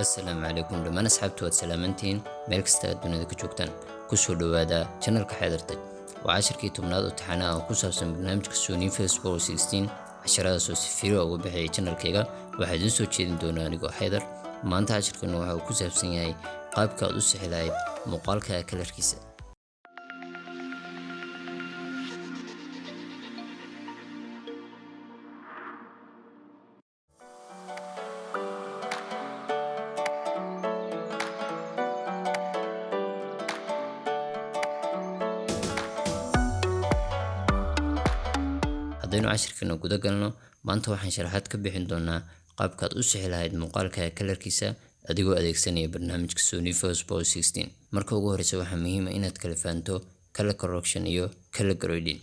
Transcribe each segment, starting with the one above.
Assalaamu calaykum dhammaan asxaabtu waad salaamantiin meel kasta aad dunida ka joogtaan kusoo dhawaada channelka Xeedartay waa cashirkii tobnaad oo taxana ah oo ku saabsan barnaamijka Sony Facebook 16 casharadaas oo si fiiro uga bixiyay channelkayga waxaa idin soo jeedin doonaa anigoo Xeedar maanta cashirkan waxa uu ku saabsan yahay qaabka aad u sixi lahayd muuqaalka kalarkiisa. haddaynu cashirkeena guda galno maanta waxaan sharaxaad ka bixin doonaa qaabka aad u sixi lahayd muuqaalka kalarkiisa adigoo adeegsanaya barnaamijka Sony Facebook 16. marka ugu horeysa waxaa muhiim ah inaad kala fahanto color correction iyo color grading.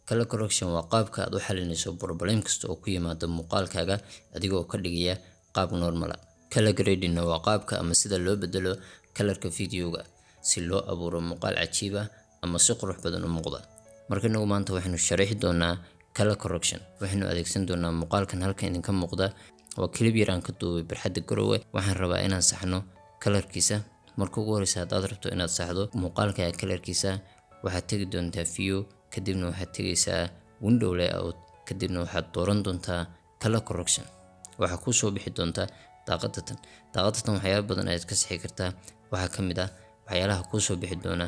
color correction waa qaabka aad u xalinayso problem kasta oo ku yimaada muuqaalkaaga adigoo ka dhigaya qaab normal ah. color grading waa qaabka ama sida loo bedelo kalarka videoga si loo abuuro muuqaal cajiib ah ama si qurux badan u muuqda. marka nagu maanta waxaanu sharixi doonaa color correction. waxaanu adeegsan doonaa muuqaalkan halkan idinka muuqda waa clip yar aan ka duubay barxadda Garowe. waxaan rabaa inaan saxno kalarkiisa. marka ugu horeysa haddaad rabto inaad saxdo muuqaalka kalarkiisa waxaad tagi doontaa view kadibna waxaad tagaysaa window layout kadibna waxaad dooran doontaa color correction. waxaa ku soo bixi doontaa daaqadatan waxyaabo badan ayaad ka sixi kartaa. waxaa ka mid ah waxyaalaha ku soo bixi doona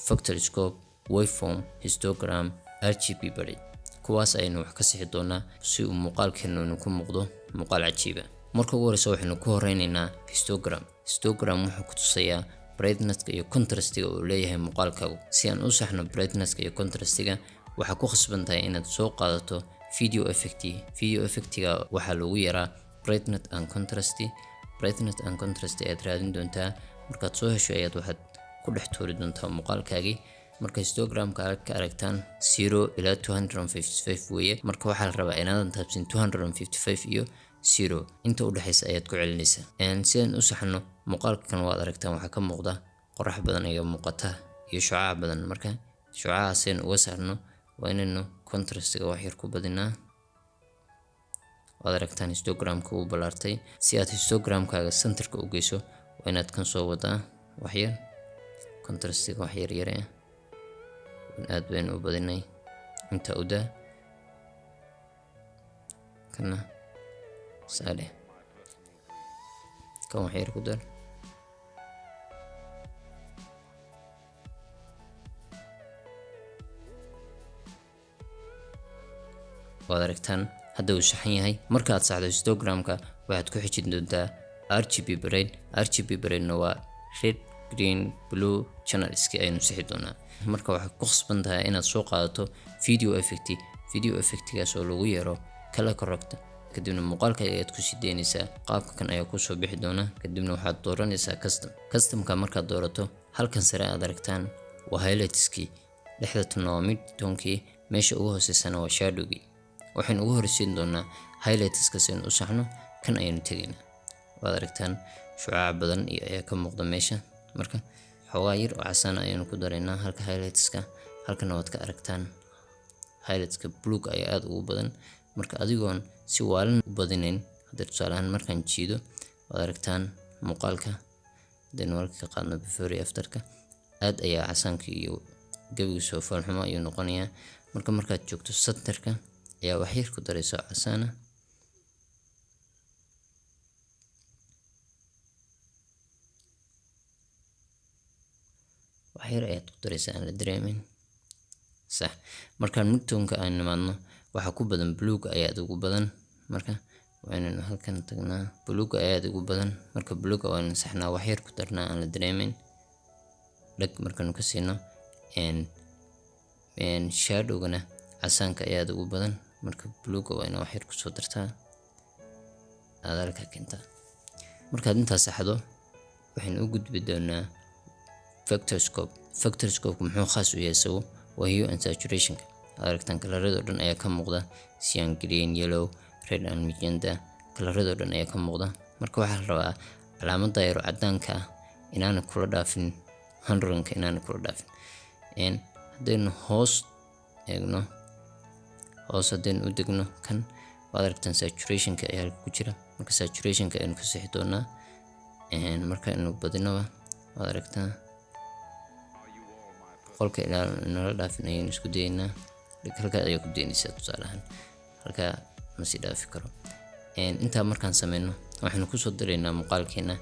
factory scope, waveform, histogram, RGB bari. kuwaas aynu wax ka sixi doonaa si uu muuqaalkeenu ku muuqdo muuqaal cajiib ah. marka ugu horeysa waxaanu ku horeynaynaa histogram. histogram wuxuu ku tusayaa brightness-ka iyo contrast-ka uu leeyahay muuqaalkaagu. si aan u saxno brightness-ka iyo contrast-ka waxaa ku khasban tahay inaad soo qaadato video effect. video effect-ga waxaa lagu yaraa brightness and contrast ayaad raadin doontaa. markaad soo hesho ayaad waxaad ku dhex tuuri doontaa muuqaalkaagii. marka histogramka aad ka aragtaan 0 ilaa 255 weeye. marka waxaa la rabaa inaadan taabsin 255 iyo 0 inta u dhaxaysa ayaad ku celinaysaa. si aan u saxno muuqaalkan waad aragtaan waxaa ka muuqda qorax badan ayaa muuqata iyo shucaac badan. marka shucacaaseen uga saarno waa inaynu contrast-ga wax yar ku badinaa. waad aragtaan histogramka uu balaartay. si aad histogramkaaga centerka u geyso waa inaad kan soo wadaa wax yar contrast-ga wax yar yar aad baynu u badinay inta u daa kana saade kan wax yar ku dar. waad aragtaan hadda uu saxan yahay. marka aad saxdo histogramka waxaad ku xijin doontaa RGB brain waa red, green, blue channelski aynu sixi doonaa. marka waxaad ku khasban tahay inaad soo qaadato video effect-gaas oo lagu yeero color corrector. kadibna muuqaalka ayaad ku sii deynaysaa. qaabka kan ayaa ku soo bixi doona. kadibna waxaad dooranaysaa custom-ka. markaad doorato halkan sare aad aragtaan waa highlights-kii, dhexda tuna waa mid-tone-kii, meesha ugu hooseysana waa shadow-gii. waxaan ugu horeysiin doonaa highlights-ka si aan u saxno kan ayaynu tegaynaa. waad aragtaan shucaac badan iyo ayaa ka muuqda meesha. marka xoogaa yar oo casaan ayaanu ku daraynaa halka highlights-ka. halkana waad ka aragtaan highlights-ka blue ayaa aad ugu badan. marka adigoon si waalan u badinayn hadda tusaale ahaan markaan jiido waad aragtaan muuqaalka hadaynu halka ka qaadno before iyo after-ka aad ayaa casaanka iyo gabigiisa foolxumo ayuu noqonayaa. markaad joogto center-ka ayaa wax yar ku darayso casaana. wax yar ayaad ku daraysaa aan la dareemin. sax. markaan mid-tone-ka aan nimaadno waxaa ku badan blue ayaa ugu badan. marka waa inaynu halkan tagnaa blue ayaa ugu badan. marka blue waan saxnaa wax yar ku darnaa aan la dareemin dhag markaanu ka siino shadow-gana casaanka ayaa ugu badan. marka blue waa inaa wax yar ku soo dartaa aad halka keentaa. markaad intaas saxdo waxaynu u gudbi doonaa factory scope muxuu khaas u yahay isagu waa hue and saturation. aragtaan kalaradoo dhan ayaa ka muuqda cyan, green, yellow, red and magenta. kalaradoo dhan ayaa ka muuqda. marka waxaa la rabaa calaamadda yar cadaanka ah inaana kula dhaafin 100-ka inaana kula dhaafin. haddaynu hoos eegno hoos haddaynu u degno kan waad aragtaan saturationka ayaa ku jira. marka saturationka aynu ka sixi doonaa marka inuu badinaba waad aragtaa qolka ilaa nala dhaafin ayaynu isku dayeynaa. halka ayaa ku daynaysaa tusaale ahaan halka ma sii dhaafi karo. intaa markaan sameyno waxaynu kusoo daraynaa muuqaalkeena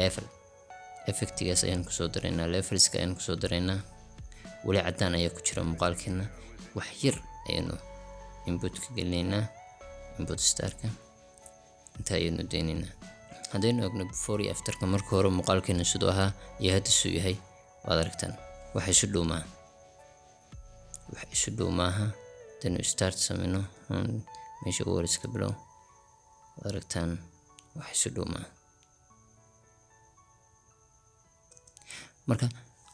level effectigaas ayaan kusoo daraynaa, levelska ayaan kusoo daraynaa. weli cadaan ayaa ku jira muuqaalkeena, wax yar ayaynu input ka gelinaynaa, input starka inta ayaynu daynaynaa. haddaynu eegno before iyo afterka marka hore muuqaalkeena siduu ahaa iyo hadda siduu yahay waad aragtaan wax isu dhow maaha. haddaynu start sameyno meesha ugu horeysa ka bilow waad aragtaan wax isu dhow maaha. marka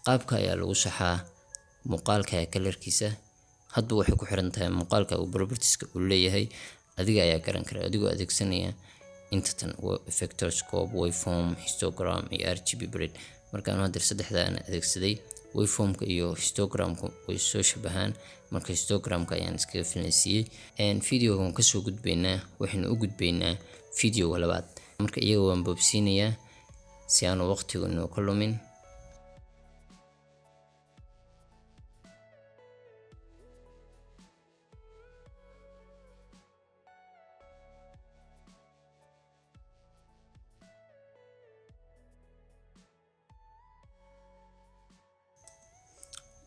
qaabka ayaa lagu saxaa muuqaalka kalarkiisa. hadba waxay ku xiran tahay muuqaalka uu propertieska uu leeyahay, adiga ayaa garan kara adigoo adeegsanaya inta tan vector scope, waveform, histogram iyo RGB blade. markaan hadda saddexdaan adeegsaday waveformka iyo histogramka way soo shabahaan, marka histogramka ayaan iskaga filansiiyey. videogan kasoo gudbaynaa waxaynu u gudbaynaa videoga labaad. marka iyaga waan boobsiinayaa si aanu waqtigu inoo ka lumin.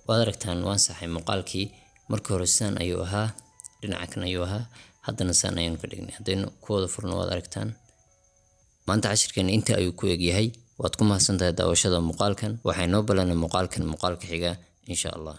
waad aragtaan waan saxay muuqaalkii. markii hore saan ayuu ahaa, dhinaca kan ayuu ahaa, haddana saan ayaynu ka dhignay. haddaynu ku wada furno waad aragtaan. maanta cashirkeena inta ayuu ku egyahay. waad ku mahadsantahay daawashada muuqaalkan. waxay noo ballanay muuqaalka xiga insha Allah.